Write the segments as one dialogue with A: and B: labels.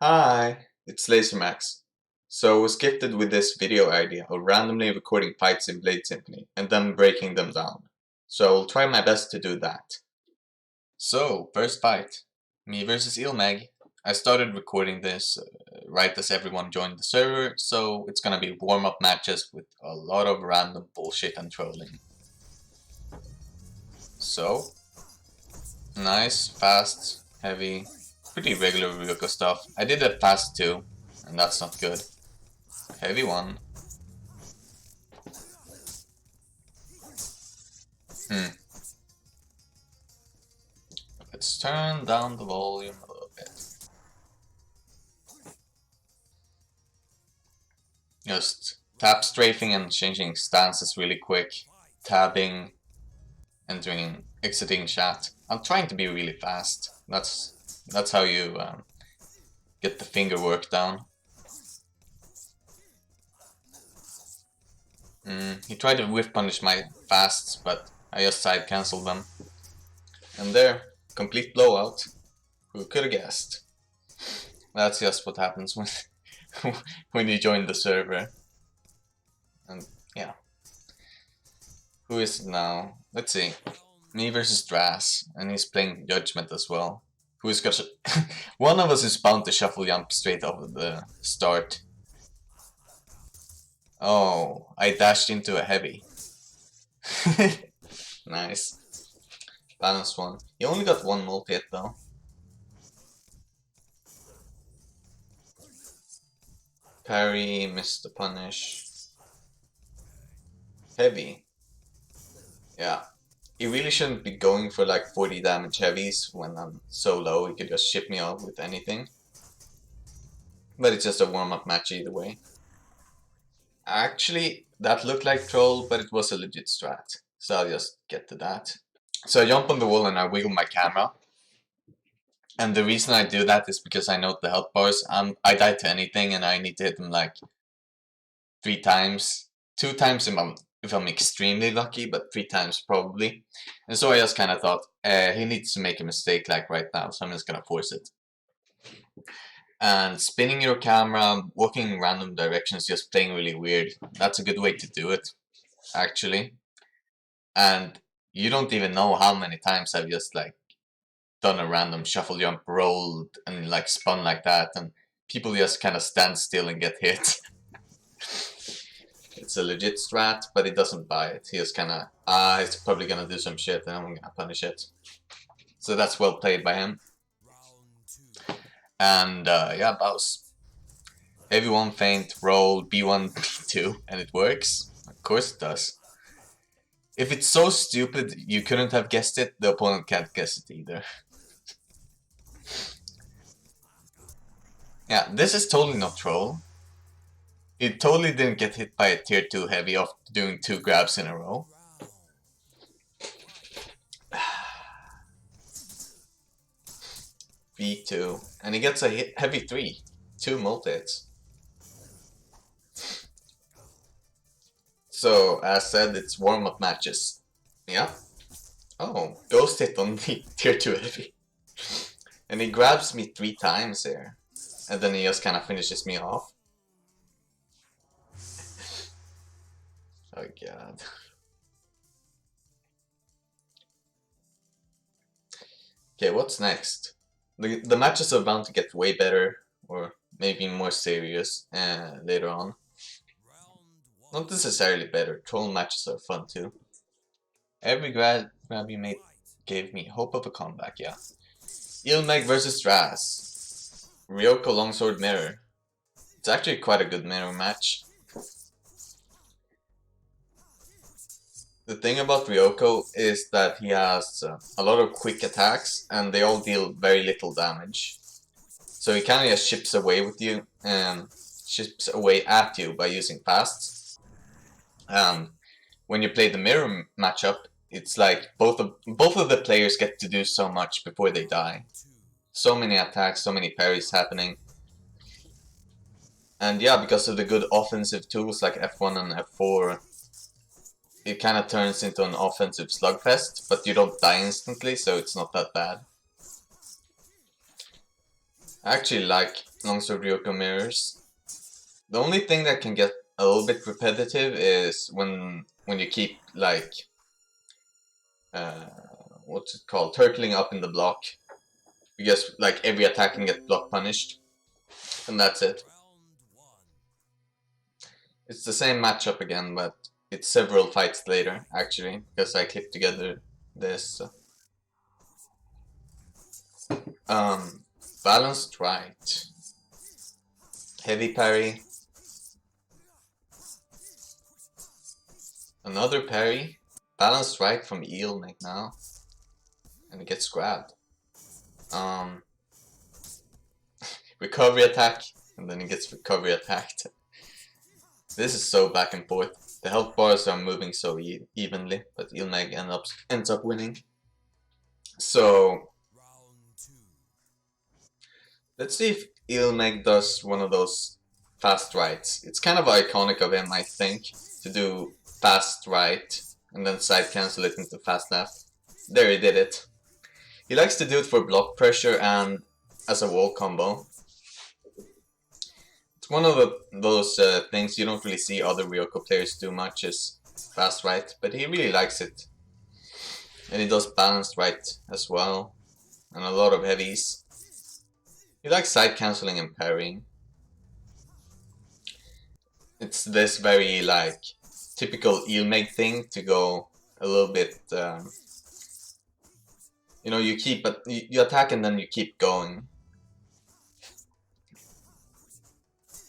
A: Hi, it's LaserMax. So I was gifted with this video idea of randomly recording fights in Blade Symphony and then breaking them down. So I'll try my best to do that. So, first fight. Me versus Ilmeg. I started recording this right as everyone joined the server, so it's gonna be warm-up matches with a lot of random bullshit and trolling. So, nice, fast, heavy, pretty regular Ryoko stuff. I did it fast too, and that's not good. Heavy one. Let's turn down the volume a little bit. Just tap strafing and changing stances really quick. Tabbing, entering, exiting chat. I'm trying to be really fast. That's how you get the finger work down. He tried to whiff punish my fasts, but I just side cancelled them. And there, complete blowout. Who could have guessed? That's just what happens when when you join the server. And yeah. Who is it now? Let's see. Me versus Dras, and he's playing Judgment as well. Who is got one of us is bound to shuffle jump straight off of the start. Oh, I dashed into a heavy. Nice. Balanced one. He only got one multi-hit though. Parry, missed the punish. Heavy. Yeah. He really shouldn't be going for like 40 damage heavies when I'm so low. He could just ship me off with anything. But it's just a warm-up match either way. Actually, that looked like troll, but it was a legit strat. So I'll just get to that. So I jump on the wall and I wiggle my camera. And the reason I do that is because I know the health bars. I die to anything and I need to hit them like 3 times. 2 times if I'm extremely lucky, but 3 times probably. And so I just kind of thought, he needs to make a mistake like right now, so I'm just gonna force it. And spinning your camera, walking in random directions, just playing really weird. That's a good way to do it, actually. And you don't even know how many times I've just like done a random shuffle jump, rolled, and like spun like that, and people just kind of stand still and get hit. It's a legit strat, but he doesn't buy it. He just kind of, he's probably gonna do some shit, and I'm gonna punish it. So that's well played by him. And yeah, bows. Heavy one feint, roll, B1, B2, and it works. Of course it does. If it's so stupid you couldn't have guessed it, the opponent can't guess it either. Yeah, this is totally not troll. He totally didn't get hit by a tier 2 heavy off doing 2 grabs in a row. B2, and he gets a heavy 3. 2 multi-hits. So, as said, it's warm-up matches. Yeah. Oh, ghost hit on the tier 2 heavy. And he grabs me 3 times here. And then he just kind of finishes me off. Oh god. Okay, what's next? The matches are bound to get way better, or maybe more serious later on. Not necessarily better, troll matches are fun too. Every grab you made gave me hope of a comeback, yeah. Ilmeg versus Dras. Ryoko longsword mirror. It's actually quite a good mirror match. The thing about Ryoko is that he has a lot of quick attacks and they all deal very little damage. So he kind of just ships away with you and ships away at you by using fasts. And when you play the mirror matchup, it's like both of the players get to do so much before they die. So many attacks, so many parries happening. And yeah, because of the good offensive tools like F1 and F4, it kind of turns into an offensive slugfest, but you don't die instantly, so it's not that bad. I actually like longsword Ryoko mirrors. The only thing that can get a little bit repetitive is when you keep like uh, what's it called, turtling up in the block, because like every attack can get block punished, and that's it. It's the same matchup again, but it's several fights later actually, because I clipped together this. Um, Balanced right, heavy parry, another parry, balanced right from Eelmeg now, and it gets grabbed. Um, Recovery attack, and then it gets recovery attacked. This is so back and forth. The health bars are moving so evenly, but Eelmeg ends up winning. So let's see if Eelmeg does one of those fast rights. It's kind of iconic of him, I think, to do fast right and then side cancel it into fast left. There, he did it. He likes to do it for block pressure and as a wall combo. It's one of those things you don't really see other Ryoko players do much, is fast right, but he really likes it. And he does balanced right as well, and a lot of heavies. He likes side cancelling and parrying. It's this very like typical Eelmeg thing to go a little bit. You keep you attack and then you keep going.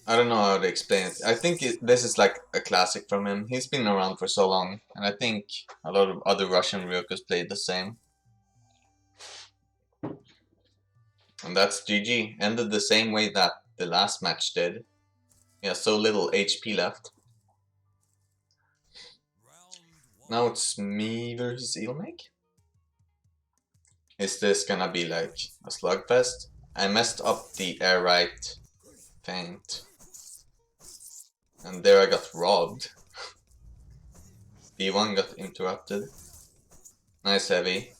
A: I don't know how to explain it. I think this is like a classic from him. He's been around for so long, and I think a lot of other Russian Ryokos played the same. And that's GG. Ended the same way that the last match did. Yeah, so little HP left. Now it's me versus Eelmeg. Is this gonna be like a slugfest? I messed up the air right feint. And there I got robbed. B1 got interrupted. Nice heavy.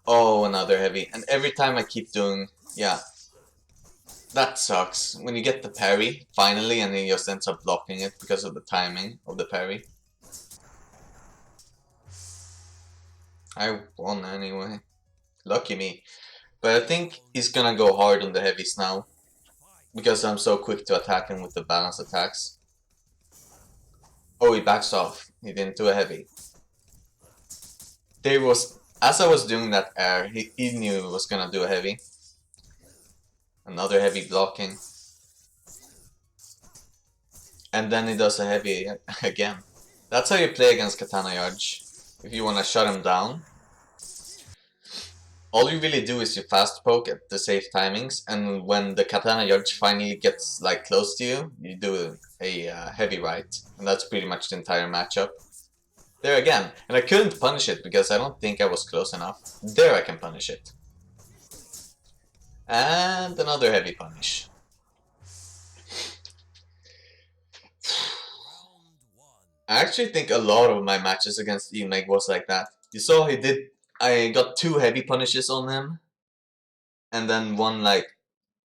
A: Oh, another heavy. And every time I keep doing... Yeah. That sucks. When you get the parry, finally, and he just ends up blocking it because of the timing of the parry. I won anyway. Lucky me. But I think he's gonna go hard on the heavies now, because I'm so quick to attack him with the balance attacks. Oh, he backs off. He didn't do a heavy. As I was doing that air, he knew he was gonna do a heavy. Another heavy blocking. And then he does a heavy again. That's how you play against Katana Yarge. If you wanna shut him down, all you really do is you fast poke at the safe timings, and when the Katana Yarge finally gets like close to you, you do a heavy right, and that's pretty much the entire matchup. There again, and I couldn't punish it because I don't think I was close enough. There I can punish it. And another heavy punish. I actually think a lot of my matches against Eelmeg was like that. You saw I got 2 heavy punishes on him, and then one like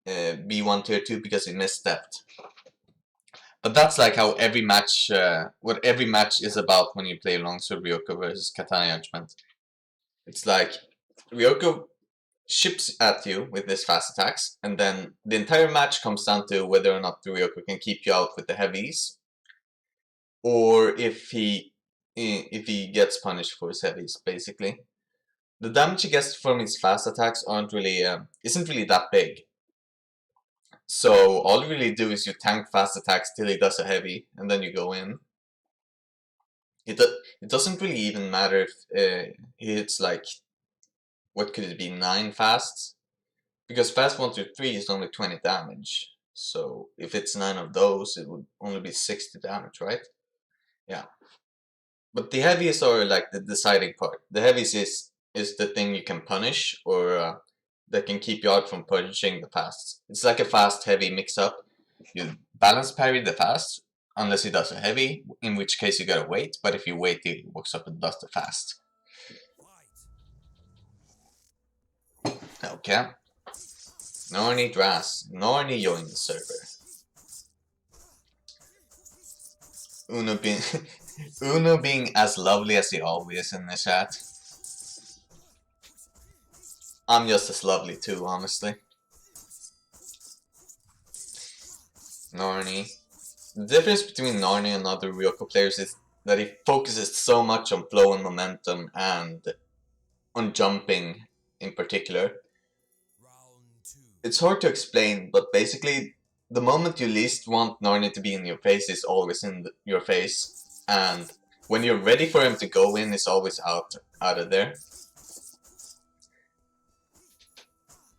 A: B1 tier 2 because he misstepped. But that's like how every match, what every match is about when you play Longsword Ryoko versus Katana Judgment. It's like Ryoko ships at you with his fast attacks, and then the entire match comes down to whether or not the Ryoko can keep you out with the heavies, or if he gets punished for his heavies, basically. The damage he gets from his fast attacks isn't really that big. So all you really do is you tank fast attacks till he does a heavy, and then you go in. It doesn't really even matter if he hits like, what could it be, 9 fasts? Because fast 1 through 3 is only 20 damage. So if it's 9 of those, it would only be 60 damage, right? Yeah. But the heavies are like the deciding part. The heavies is the thing you can punish, or that can keep you out from punishing the fasts. It's like a fast heavy mix up. You balance parry the fast, unless he does a heavy, in which case you gotta wait, but if you wait, he walks up and does the fast. Okay. Norny Dras. Norny joined the server. Uno being Uno being as lovely as he always is in the chat. I'm just as lovely too, honestly. Norny. The difference between Narnia and other Ryoko players is that he focuses so much on flow and momentum and on jumping in particular. It's hard to explain, but basically the moment you least want Narnia to be in your face is always in your face, and when you're ready for him to go in, it's always out of there.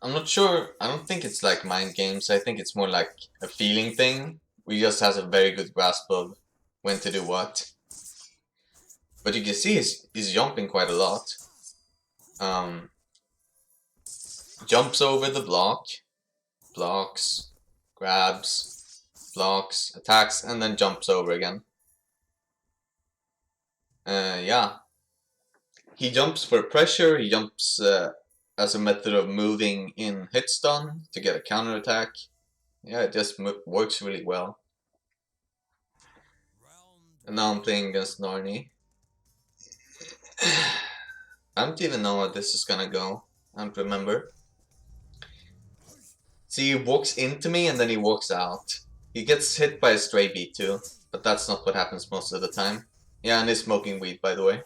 A: I'm not sure, I don't think it's like mind games, I think it's more like a feeling thing. He just has a very good grasp of when to do what. But you can see he's jumping quite a lot. Jumps over the block, blocks, grabs, blocks, attacks, and then jumps over again. Yeah. He jumps for pressure, he jumps as a method of moving in hit stun to get a counter attack. Yeah, it just works really well. And now I'm playing against Narny. I don't even know how this is gonna go. I don't remember. See, he walks into me and then he walks out. He gets hit by a stray beat too, but that's not what happens most of the time. Yeah, and he's smoking weed, by the way.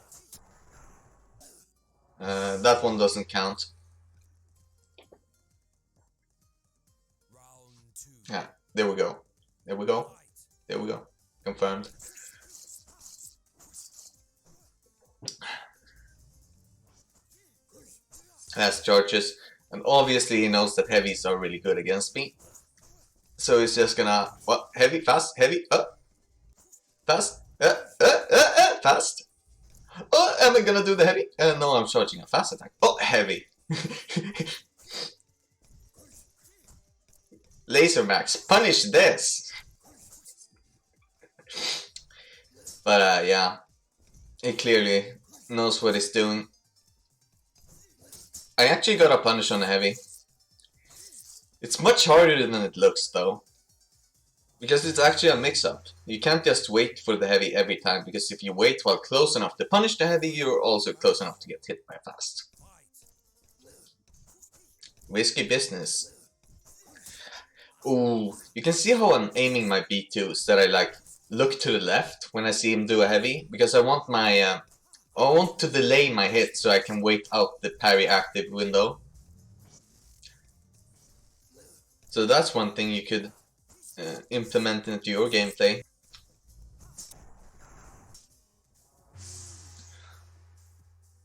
A: That one doesn't count. Yeah, there we go. There we go. There we go. Confirmed. Has charges, and obviously he knows that heavies are really good against me. So he's just gonna, what, heavy, fast, heavy, fast, fast. Oh, am I gonna do the heavy? No, I'm charging a fast attack. Oh, heavy. Laser Max, punish this! But yeah, he clearly knows what he's doing. I actually got a punish on the heavy. It's much harder than it looks though. Because it's actually a mix-up. You can't just wait for the heavy every time, because if you wait while close enough to punish the heavy, you're also close enough to get hit by fast. Risky business. Ooh, you can see how I'm aiming my B2s, that I like look to the left when I see him do a heavy, because I want my I want to delay my hit so I can wait out the parry active window. So that's one thing you could implement into your gameplay.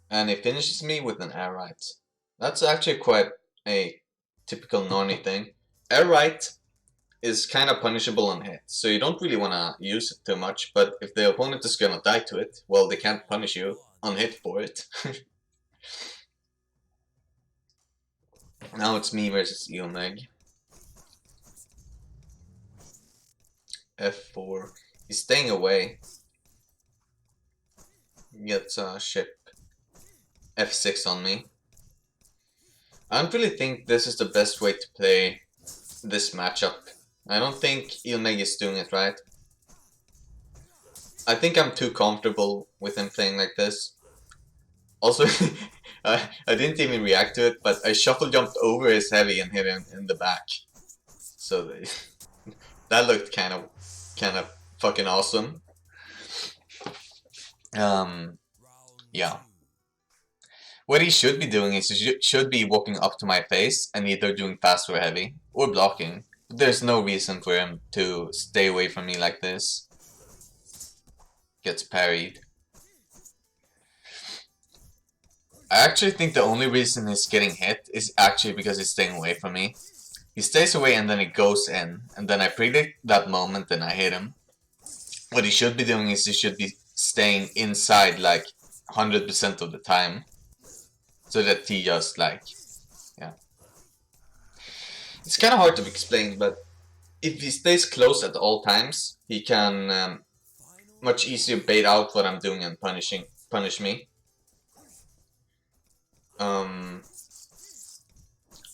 A: And he finishes me with an air right. That's actually quite a typical Narny thing. Air right is kind of punishable on hit, so you don't really want to use it too much, but if the opponent is gonna die to it, well, they can't punish you on hit for it. Now it's me versus Eomeg. F4. He's staying away. Gets a ship. F6 on me. I don't really think this is the best way to play this matchup. I don't think Eomeg is doing it right. I think I'm too comfortable with him playing like this. Also, I didn't even react to it, but I shuffle jumped over his heavy and hit him in the back. So that looked kind of fucking awesome. Yeah. What he should be doing is he should be walking up to my face and either doing fast or heavy, or blocking. But there's no reason for him to stay away from me like this. Gets parried. I actually think the only reason he's getting hit is actually because he's staying away from me. He stays away and then he goes in, and then I predict that moment and I hit him. What he should be doing is he should be staying inside like 100% of the time. So that he just like, yeah. It's kind of hard to explain, but if he stays close at all times, he can much easier bait out what I'm doing and punish me.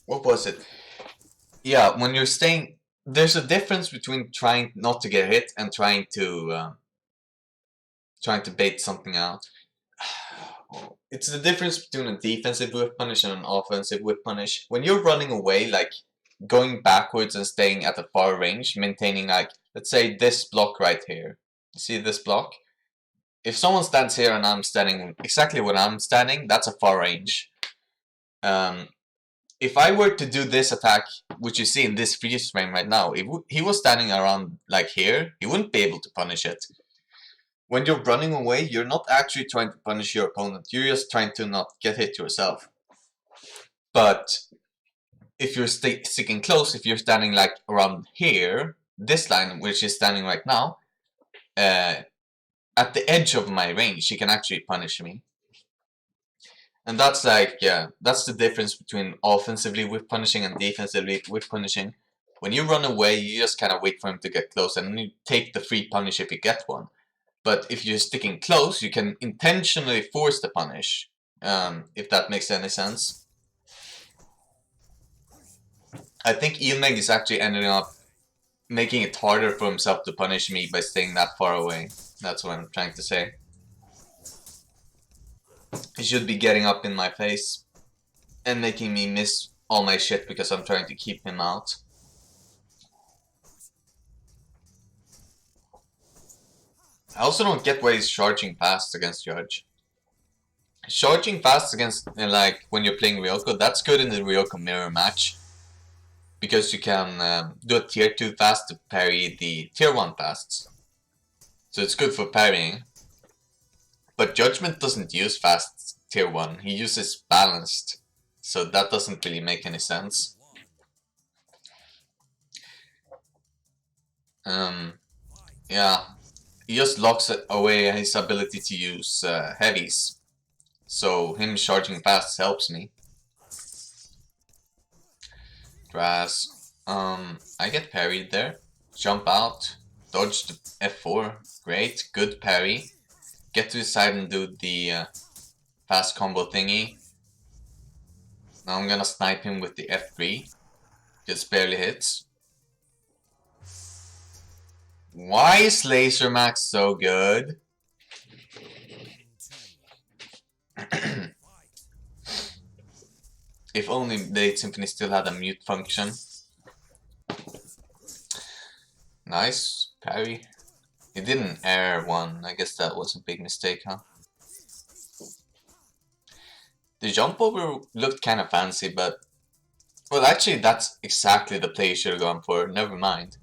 A: What was it? Yeah, when you're staying, there's a difference between trying not to get hit and trying to bait something out. It's the difference between a defensive whip punish and an offensive whip punish. When you're running away, like going backwards and staying at a far range, maintaining like, let's say this block right here. You see this block? If someone stands here and I'm standing exactly where I'm standing, that's a far range. Um, if I were to do this attack, which you see in this freeze frame right now, if he was standing around like here, he wouldn't be able to punish it. When you're running away, you're not actually trying to punish your opponent, you're just trying to not get hit yourself. But if you're sticking close, if you're standing like around here, this line, which is standing right now, at the edge of my range, he can actually punish me. And that's like, yeah, that's the difference between offensively whip punishing and defensively whip punishing. When you run away, you just kind of wait for him to get close and then you take the free punish if you get one. But if you're sticking close, you can intentionally force the punish, if that makes any sense. I think Ilmeg is actually ending up making it harder for himself to punish me by staying that far away. That's what I'm trying to say. He should be getting up in my face and making me miss all my shit because I'm trying to keep him out. I also don't get why he's charging fast against Judge. Charging fast against, like, when you're playing Ryoko, that's good in the Ryoko mirror match. Because you can do a tier 2 fast to parry the tier 1 fasts. So it's good for parrying. But Judgment doesn't use fast tier 1, he uses balanced. So that doesn't really make any sense. Yeah, he just locks away his ability to use heavies. So him charging fast helps me. Grass. I get parried there. Jump out. Dodge the F4. Great. Good parry. Get to his side and do the fast combo thingy. Now I'm gonna snipe him with the F3. Just barely hits. Why is Laser Max so good? If only the Symphony still had a mute function. Nice parry. He didn't air one. I guess that was a big mistake, huh? The jump over looked kind of fancy, but... Well, actually, that's exactly the play you should have gone for. Never mind.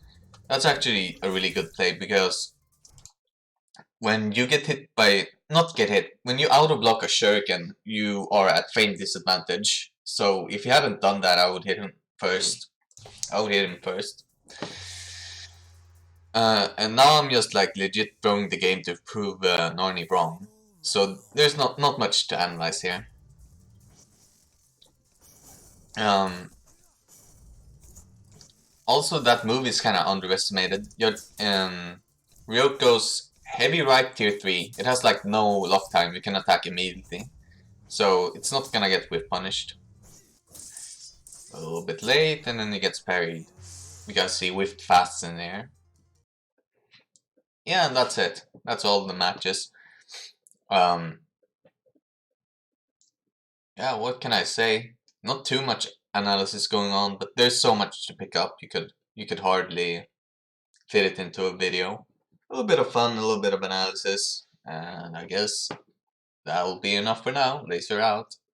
A: That's actually a really good play, because... when you get hit by... Not get hit. When you auto-block a shuriken, you are at frame disadvantage. So, if you hadn't done that, I would hit him first. And now I'm just like legit throwing the game to prove Narni wrong. So there's not much to analyze here. Also, that move is kind of underestimated. Ryoko's heavy right tier 3, it has like no lock time, you can attack immediately. So it's not gonna get whip punished. A little bit late, and then he gets parried. Because he whiffed fast in there. Yeah, and that's it. That's all the matches. Yeah, what can I say? Not too much analysis going on, but there's so much to pick up. You could hardly fit it into a video. A little bit of fun, a little bit of analysis, and I guess that'll be enough for now. Laser out.